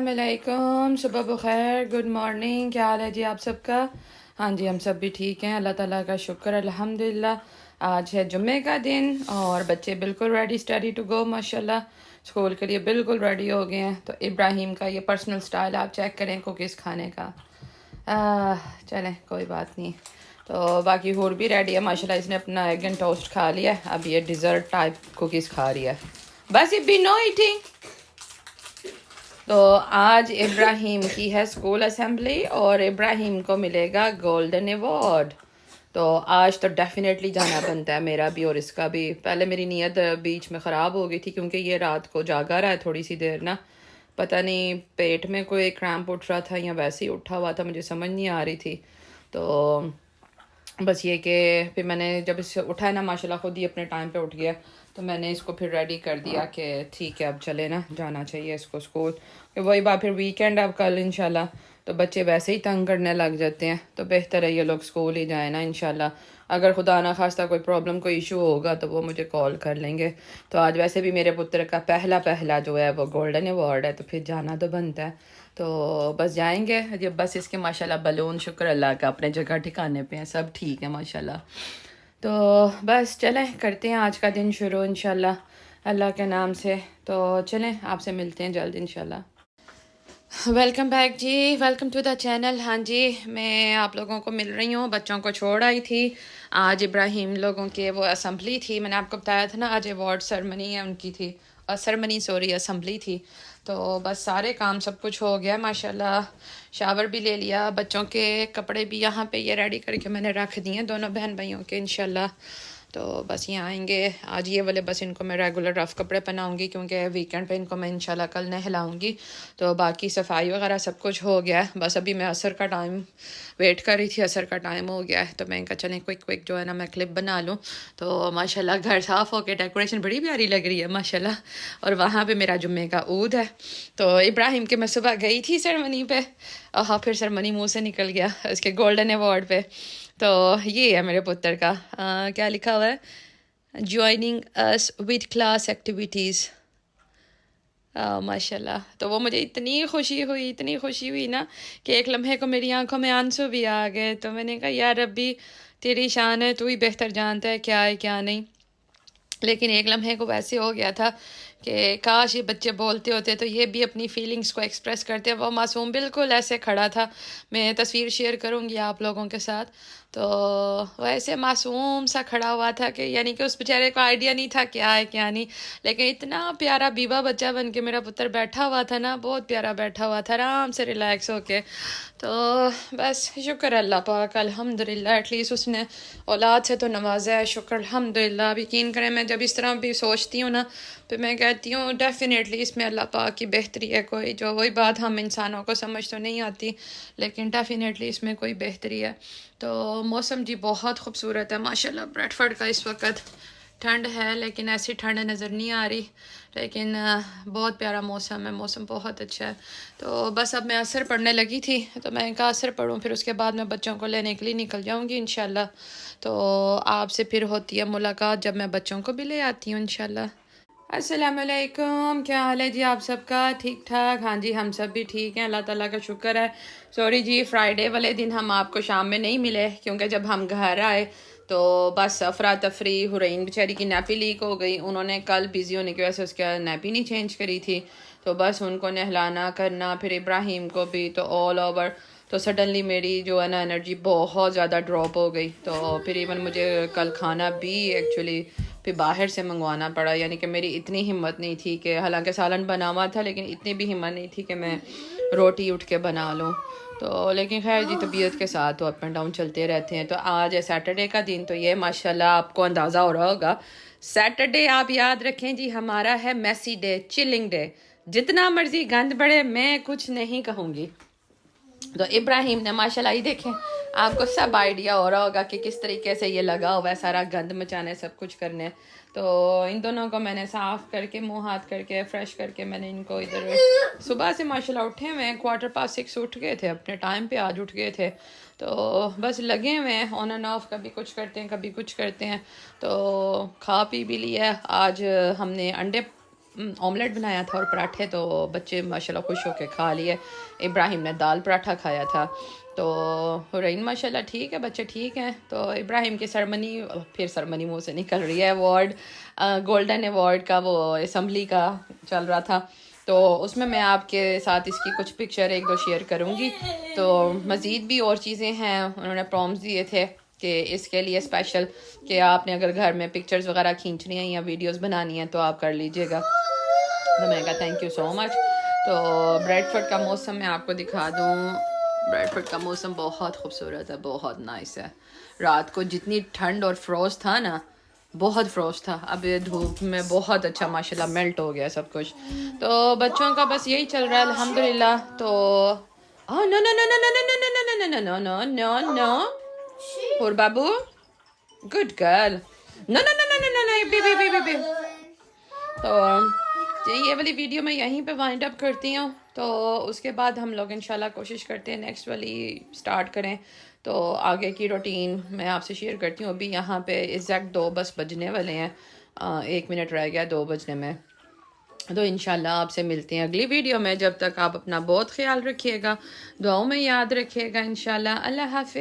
अस्सलाम वालेकुम, सुबह बखैर, गुड मॉर्निंग। क्या हाल है जी आप सबका? हाँ जी, हम सब भी ठीक हैं, अल्लाह ताला का शुक्र अल्हम्दुलिल्लाह। आज है जुम्मे का दिन और बच्चे बिल्कुल रेडी स्टडी टू गो माशाल्लाह, स्कूल के लिए बिल्कुल रेडी हो गए हैं। तो इब्राहिम का ये पर्सनल स्टाइल आप चेक करें कुकीज़ खाने का। चलें कोई बात नहीं। तो बाकी हूर भी रेडी है माशाल्लाह, इसने अपना एग एंड टोस्ट खा लिया, अब ये डिज़र्ट टाइप कुकीज़ खा रही है। बस ये बी नो ईटिंग। तो आज इब्राहिम की है स्कूल असेंबली और इब्राहिम को मिलेगा गोल्डन अवार्ड। तो आज तो डेफिनेटली जाना बनता है मेरा भी और इसका भी। पहले मेरी नीयत बीच में ख़राब हो गई थी क्योंकि ये रात को जागा रहा है थोड़ी सी देर ना, पता नहीं पेट में कोई क्रैम्प उठ रहा था या वैसे ही उठा हुआ था, मुझे समझ नहीं आ रही थी। तो बस ये कि फिर मैंने जब इसे उठाया ना माशाल्लाह खुद ही अपने टाइम पे उठ गया, तो मैंने इसको फिर रेडी कर दिया कि ठीक है अब चले ना, जाना चाहिए इसको स्कूल। कि वही बात, फिर वीकेंड अब कल इंशाल्लाह, तो बच्चे वैसे ही तंग करने लग जाते हैं, तो बेहतर है ये लोग स्कूल ही जाए ना इंशाल्लाह। अगर खुदा ना खास्ता कोई प्रॉब्लम कोई इशू होगा तो वो मुझे कॉल कर लेंगे। तो आज वैसे भी मेरे पुत्र का पहला पहला जो है वो गोल्डन अवार्ड है, तो फिर जाना तो बनता है। तो बस जाएंगे जब, बस इसके माशाल्लाह बलून शुक्र अल्लाह का अपने जगह ठिकाने पे हैं, सब ठीक है माशाल्लाह। तो बस चलें करते हैं आज का दिन शुरू इंशाल्लाह अल्लाह के नाम से। तो चलें आपसे मिलते हैं जल्द इंशाल्लाह। वेलकम बैक जी, वेलकम टू द चैनल। हाँ जी, मैं आप लोगों को मिल रही हूँ, बच्चों को छोड़ आई थी। आज इब्राहिम लोगों के वो असम्बली थी, मैंने आपको बताया था ना आज अवार्ड सेरेमनी है उनकी थी, सेरेमनी सॉरी असम्बली थी। तो बस सारे काम सब कुछ हो गया माशाल्लाह, शावर भी ले लिया, बच्चों के कपड़े भी यहाँ पे ये रेडी करके मैंने रख दिए हैं दोनों बहन भाइयों के इंशाल्लाह। तो बस ये आएंगे आज, ये वाले बस इनको मैं रेगुलर रफ़ कपड़े पहनाऊँगी क्योंकि वीकेंड पे इनको मैं इंशाल्लाह कल नहलाऊँगी। तो बाकी सफाई वगैरह सब कुछ हो गया है, बस अभी मैं असर का टाइम वेट कर रही थी, असर का टाइम हो गया है तो मैं इनका चलें क्विक क्विक जो है ना मैं क्लिप बना लूँ। तो माशाल्लाह घर साफ़ हो के डेकोरेशन बड़ी प्यारी लग रही है माशाल्लाह। और वहाँ पे मेरा जुम्मे का ऊद है। तो इब्राहिम के मैं सुबह गई थी सेरेमनी पे, हाँ फिर सेरेमनी मुँह से निकल गया, उसके गोल्डन अवार्ड पे। तो ये है मेरे पुत्र का क्या लिखा हुआ है, joining us with class activities. माशाल्लाह। तो वो मुझे इतनी खुशी हुई ना कि एक लम्हे को मेरी आंखों में आंसू भी आ गए। तो मैंने कहा यार अभी तेरी शान है, तू ही बेहतर जानता है क्या है क्या नहीं। लेकिन एक लम्हे को वैसे हो गया था कि काश ये बच्चे बोलते होते तो ये भी अपनी फीलिंग्स को एक्सप्रेस करते। वो मासूम बिल्कुल ऐसे खड़ा था, मैं तस्वीर शेयर करूँगी आप लोगों के साथ। तो वैसे मासूम सा खड़ा हुआ था कि यानी कि उस बेचारे को आइडिया नहीं था क्या है क्या नहीं, लेकिन इतना प्यारा बीबा बच्चा बन के मेरा पुत्र बैठा हुआ था ना, बहुत प्यारा बैठा हुआ था आराम से रिलैक्स होके। तो बस शुक्र अल्लाह पाक अल्हम्दुलिल्लाह, एटलीस्ट उसने औलाद से तो नवाजा है, शुक्र अल्हम्दुलिल्लाह। अब यकीन करें मैं जब इस तरह भी सोचती हूँ ना तो मैं कहती हूँ डेफिनेटली इसमें अल्लाह पाक की बेहतरी है कोई, जो वही बात हम इंसानों को समझ तो नहीं आती लेकिन डेफिनेटली इसमें कोई बेहतरी है। तो मौसम जी बहुत खूबसूरत है माशाल्लाह। ब्रेडफर्ड का इस वक्त ठंड है लेकिन ऐसी ठंड नज़र नहीं आ रही, लेकिन बहुत प्यारा मौसम है, मौसम बहुत अच्छा है। तो बस अब मैं असर पढ़ने लगी थी तो मैं कहा असर पढ़ूँ, फिर उसके बाद मैं बच्चों को लेने के लिए निकल जाऊँगी इंशाल्लाह। तो आपसे फिर होती है मुलाकात जब मैं बच्चों को भी ले आती हूँ इंशाल्लाह। अस्सलाम वालेकुम, क्या हाल है जी आप सबका? ठीक ठाक? हाँ जी हम सब भी ठीक हैं, अल्लाह ताला का शुक्र है। सॉरी जी फ्राइडे वाले दिन हम आपको शाम में नहीं मिले क्योंकि जब हम घर आए तो बस अफरा तफरी, हुरैन बेचारी की नैपी लीक हो गई, उन्होंने कल बिज़ी होने की वजह से उसका नैपी नहीं चेंज करी थी। तो बस उनको नहलाना करना, फिर इब्राहिम को भी, तो ऑल ओवर तो सडनली मेरी जो है ना एनर्जी बहुत ज़्यादा ड्रॉप हो गई। तो फिर इवन मुझे कल खाना भी एक्चुअली फिर बाहर से मंगवाना पड़ा, यानी कि मेरी इतनी हिम्मत नहीं थी कि, हालांकि सालन बना हुआ था लेकिन इतनी भी हिम्मत नहीं थी कि मैं रोटी उठ के बना लूँ। तो लेकिन खैर जी तबीयत के साथ तो अप एंड डाउन चलते रहते हैं। तो आज है सैटरडे का दिन, तो ये माशाल्लाह आपको अंदाज़ा हो रहा होगा सैटरडे आप याद रखें जी हमारा है मैसी डे, चिलिंग डे, जितना मर्जी गंद बढ़े मैं कुछ नहीं कहूँगी। तो इब्राहिम ने माशाल्लाह ही देखें आपको सब आइडिया हो रहा होगा कि किस तरीके से ये लगा हुआ है सारा गंद मचाने सब कुछ करने। तो इन दोनों को मैंने साफ़ करके मुंह हाथ करके फ्रेश करके मैंने इनको इधर सुबह से माशाल्लाह उठे हुए हैं, 6:15 उठ गए थे, अपने टाइम पे आज उठ गए थे। तो बस लगे हुए हैं ऑन एंड ऑफ, कभी कुछ करते हैं कभी कुछ करते हैं। तो खा पी भी लिया, आज हमने अंडे آملیٹ بنایا تھا اور پراٹھے، تو بچے ماشاءاللہ خوش ہو کے کھا لیے. ابراہیم نے دال پراٹھا کھایا تھا. تو حرین ماشاءاللہ ٹھیک ہے، بچے ٹھیک ہیں. تو ابراہیم کی سرمنی منہ سے نکل رہی ہے، ایوارڈ گولڈن ایوارڈ کا، وہ اسمبلی کا چل رہا تھا. تو اس میں آپ کے ساتھ اس کی کچھ پکچر ایک دو شیئر کروں گی. تو مزید بھی اور چیزیں ہیں، انہوں نے پرومپٹس دیے تھے کہ اس کے لیے اسپیشل کہ آپ نے اگر گھر میں پکچرز وغیرہ کھینچنی ہیں یا ویڈیوز بنانی ہیں تو آپ کر لیجئے گا. تو میں نے کہا تھینک یو سو مچ. تو بریڈ فورڈ کا موسم میں آپ کو دکھا دوں. بریڈ فورڈ کا موسم بہت خوبصورت ہے، بہت نائس ہے. رات کو جتنی ٹھنڈ اور فروسٹ تھا نا، بہت فروسٹ تھا، اب یہ دھوپ میں بہت اچھا ماشاءاللہ میلٹ ہو گیا سب کچھ. تو بچوں کا بس یہی چل رہا ہے الحمدللہ. تو نو no no no no no no no no no no no no no اور بابو good girl, no no no no no no بی بی بی بی بی. تو یہ والی ویڈیو میں یہیں پہ وائنڈ اپ کرتی ہوں. تو اس کے بعد ہم لوگ انشاءاللہ کوشش کرتے ہیں نیکسٹ والی سٹارٹ کریں. تو آگے کی روٹین میں آپ سے شیئر کرتی ہوں. ابھی یہاں پہ ایگزیکٹ 2 بس بجنے والے ہیں، 1 منٹ رہ گیا 2 بجنے میں. تو انشاءاللہ آپ سے ملتے ہیں اگلی ویڈیو میں. جب تک آپ اپنا بہت خیال رکھیے گا، دعاؤں میں یاد رکھیے گا انشاءاللہ. اللہ حافظ.